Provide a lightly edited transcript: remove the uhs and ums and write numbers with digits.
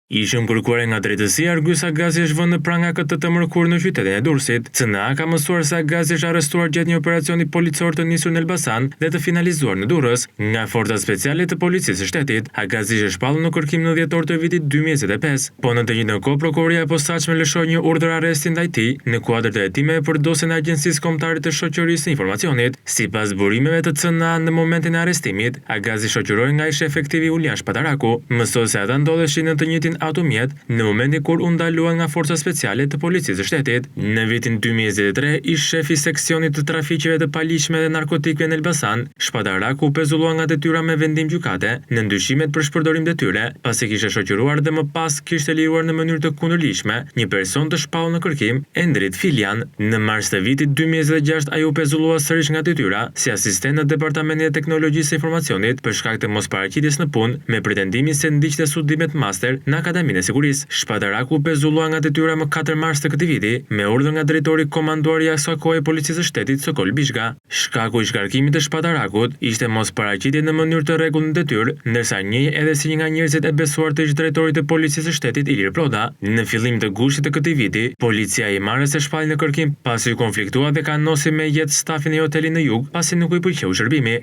Ishën kërkuar nga drejtësia argyes Agazi është vënë në pranga këtë të mërkurë në qytetin e Durrësit. CNA ka mësuar se Agazi është arrestuar gjatë një operacioni policor të nisur në Elbasan dhe të finalizuar në Durrës nga forcat speciale të policisë së shtetit. Agazi është shpallur në kërkim në dhjetor të vitit 2025, po në të njëjtën kohë prokuroria e posaçme lëshoi një urdhër arresti ndaj tij në kuadër të hetimeve për dosjen e Agjencisë Kombëtare të Shoqërisë së Informacionit. Sipas burimeve të CNA në momentin e arrestimit, Agazi shoqëroi nga ish efektivi Ulian Shpataraku. Mësohet se ata ndodheshin në të njëjtin automjet në momentin kur u ndaluan nga forcat speciale të policisë së shtetit. Në vitin 2023, ish shefi i seksionit të trafiqeve të paligjshme dhe narkotikëve në Elbasan, Shpataraku u pezullua nga detyra me vendim gjykate në ndyshimet për shpërdorim detyre, pasi kishte shoqëruar dhe më pas kishte liruar në mënyrë të kundërligjshme një person të shpallur në kërkim, Endrit Filian. Në mars të vitit 2026, ai u pezullua sërish nga detyra si asistent në Departamentin e Teknologjisë së Informacionit për shkak të mosparaqitjes në punë me pretendimin se ndiqte studimet master në Akademinë e Sigurisë. Shpataraku u pezullua nga detyra më 4 mars të këtij viti me urdhër nga drejtori komanduari i asaj kohe policisë së shtetit Sokol Bishka. Shkaku i shkarkimit të Shpatarakut ishte mosparaqitje në mënyrë të rregullt në detyrë, ndërsa njëri edhe si një nga njerëzit e besuar të ish drejtorit të policisë së shtetit Ilir Proda. Në fillim të gushtit të këtij viti, policia i marrë se shpalli në kërkim pasi u konfliktua dhe kanosi me jetë stafin e hotelit në Jug, pasi nuk i pëlqeu shërbimi.